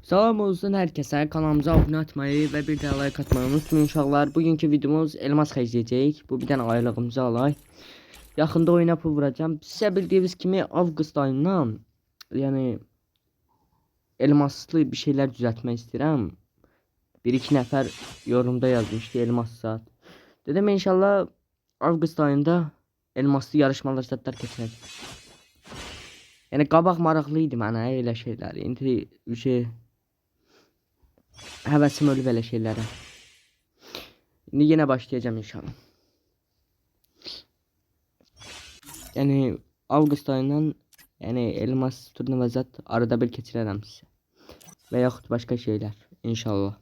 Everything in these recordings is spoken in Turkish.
Salam olsun herkese. Kanalımıza abone atmayı ve bir de like atmayı unutmayın uşaqlar. Bugünkü videomuz elmas xərcləyəcəyik. Bu bir dənə aylığımızı alay. Yaxında oyuna pul vuracağım. Sizə bildiyiniz kimi avqust ayından yəni elmaslı bir şeyler düzəltmək istəyirəm. Bir iki nəfər yorumda yazmışdı elmas saat. Dedim inşallah avqust ayında elmaslı yarışmalar satlar keçirəcəm. Yəni qabaq maraqlı idi mənə elə şeylər. İndi həvəsim ölüb elə şeylərə. İndi yine başlayacağım inşallah. Yani Avqust ayından yani elmas turnuva zat arada bir keçirərəm sizə. Və yaxud başqa şeylər inşallah.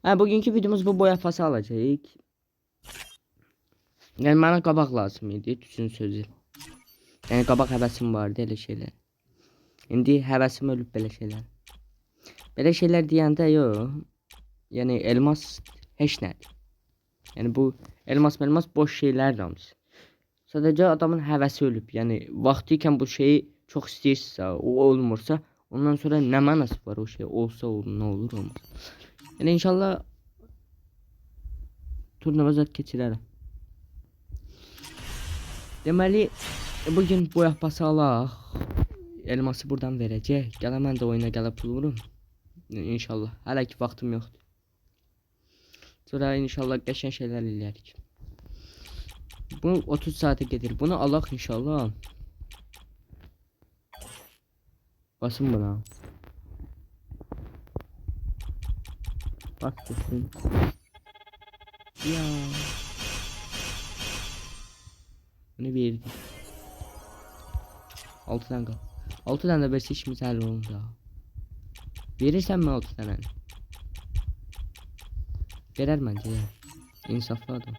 Bugünkü videomuz bu boya pası alacağıq. Yəni mənə qabaq lazım idi, düzün sözü. Yəni qabaq həvəsim vardı elə şeylər. İndi həvəsim ölüb belə şeylər. Belə şeylər deyəndə yox. Yəni elmas heç nədir. Yəni bu elmas boş şeylər hamısı. Sadece adamın həvəsi ölüb. Yəni vaxtı ikən bu şeyi çox istəyirsə, o olmursa, ondan sonra nə mənası var o şey? Olsa olur, nə olur olmaz. Yəni inşallah turnuva zat keçirərəm. Deməli bugün bu yapası alaq. Elması buradan verəcək. Gələ mən də oyuna gəlib pul vururum. İnşallah. Hələ ki vaxtım yoxdur. Sonra inşallah qəşəng şeylər eləyərik. Bu 30 saate gelir. Bunu alaq inşallah. Basın buna. Bas desin. Ya. Bunu verdik. 6 tane kal. 6 tane de verse işimiz hallolur da. Verirsen mi 6 tane? Verer bence ya. İnsaflı adam.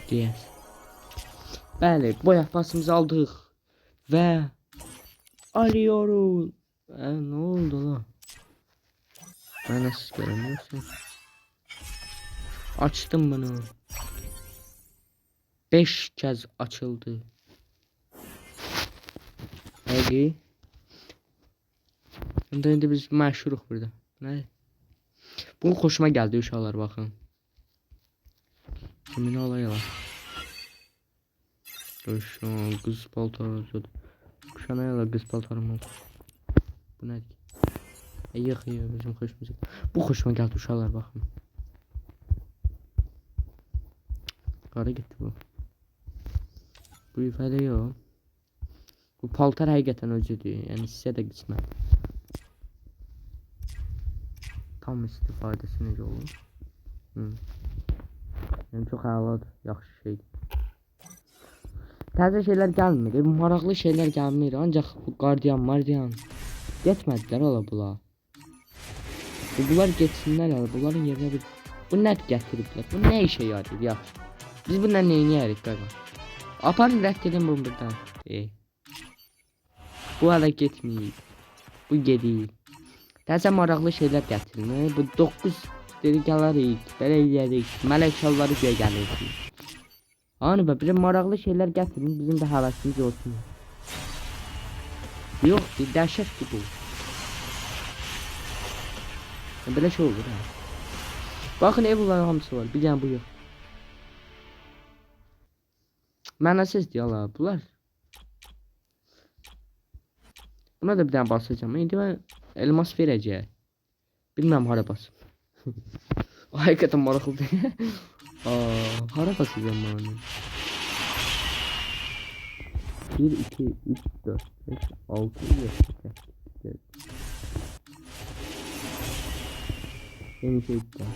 Yes. Bəli, bu yapasımızı aldıq. Və alıyoruz. Ne oldu lan? Ben nasıl göremiyorsun? Açtım bunu. 5 kez açıldı. Hadi. Şimdi biz məşhuruq burada. Ne? Bu hoşuma geldi uşaqlar bakın. Kimin alaylar? Şu kız paltarı. Kuşana yalar kız paltarım oldu. Bu ne? Yok bizim hoşumuza. Bu hoşuma geldi uşaqlar bakın. Qara gitti bu. Bu ifade yok. Bu paltar həqiqətən özüdür. Yəni sizə də qismət. Tam istifadəsi necə olur? Yəni çox əladır, yaxşı şeydir. Təzə şeylər gəlmir, maraqlı şeylər gəlmir. Ancaq bu qardiyan getmədilər ala bula. Bunlar getsinlər ala, bunların yerinə bir bu net gətiriblər. Bu nə işə yarayır yaxşı? Biz bununla nə edərik qaqa? Aparın rədd edin bunu buradan. Bu hala getməyib. Bu gedir. Təzə maraqlı şeylər gətirin. Bu 9 deri gələrik. Belə eləyərik. Mələk şalları göyə gəlirik. Hani be bir maraqlı şeylər gətirin. Bizim də həvəsimiz olsun. Yoxdur, dəhşətdir bu. Belə şey olur ha. Baxın evlərin hamısı var. Bir dənə bu yox. Mənasızdır ya bunlar. Buna da bir tane basacağım. İndi ben elmas verəcək. Bilmem hara basım. Hakikaten maraqlı değil. Hara basacağım ben onu. 1, 2, 3, 4, 5, 6, 7, 8. Yeni şey daha.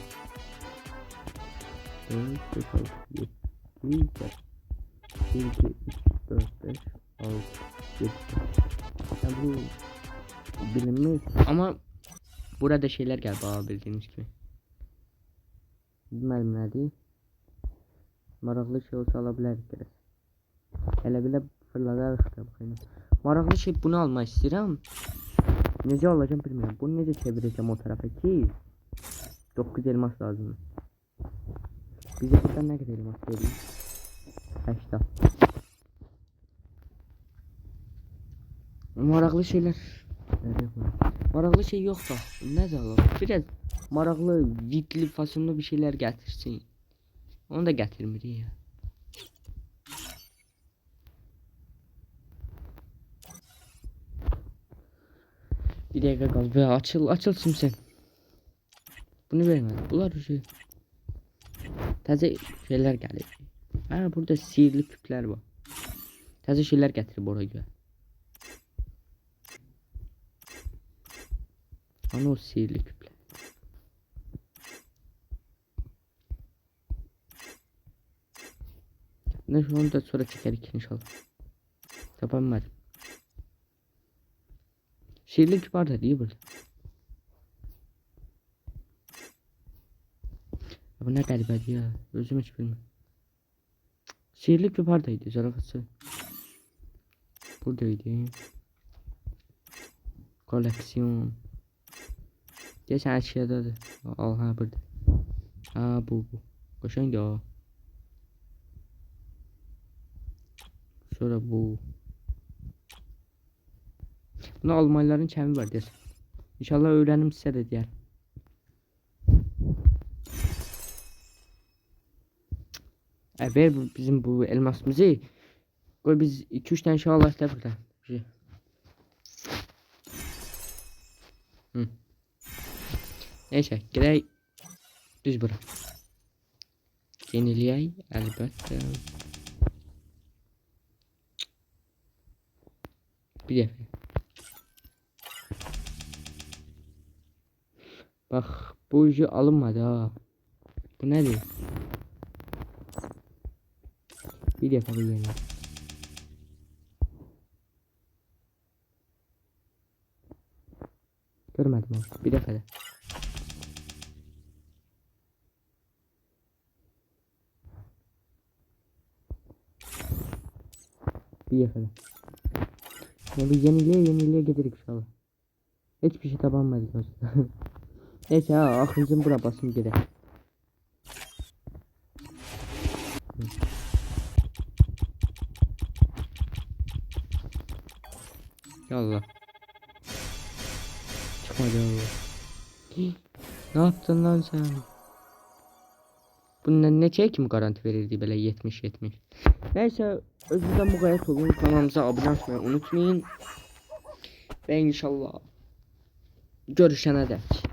4, 5, 6, 7, 1, 2, 3, 4, 5, 6, 7. Yani bu bilinmez ama burada şeyler galiba bildiğiniz gibi. Bilmem nədir. Maraqlı şey olsa alabiliriz biraz. Hele bile fırladarıq da baxayım. Maraqlı şey bunu almak istəyirəm. Necə alacağım bilmirəm. Bunu necə çevirəcəm o tarafa ki 9 elmas lazım. Bizə buradan nə qədər elmas verir? 80. Maraqlı şeyler. Maraqlı şey yok da. Ne zaman? Biraz maraqlı, vitli, fasulye bir şeyler getirsin. Onu da getirmedi ya. Bir dakika kal ve açılsın sen. Bunu vermedi. Bunlar şey. Taze şeyler geldi. Ha burada sihirli küpler var. Taze şeyler getirip oraya. Hani o sihirli küpler. Ne şu anda sonra çekerik inşallah. Yapamadım. Sihirli küp var da değil burada. Ya bu ne galiba ya. Özüm hiç bilmiyorum. Sihirli küp oradaydı zarafası. Buradaydı. Koleksiyon. Geçen aşağıdadır. Al ha burada. Ha bu. Koşan ya. Sonra bu. Bunu Almanların çemi var der. İnşallah öğrenim size de diğer. Ver bizim bu elmasımızı. Koy biz 2-3 tane şey Allah da burada. Şey. Neyse gerek düz bura. Yenileyey elbette. Bir defa. Bak bu işi alınmadı ha. Bu nedir? Bir defa bir yeni. Görmedim onu. Bir defa da. Bir defa da. Ya bir yenileye giderik inşallah. Hiçbir şey tabanmadık aslında. Neyse ha akıncım bura basım gerek. Yallah. Çıkmadı Allah. Ne yaptın lan sen? Bundan ne çek mi garanti verirdi böyle 70. Neyse özümden bu gayet olun. Kanalımıza abone olmayı unutmayın. Ve inşallah görüşene dek.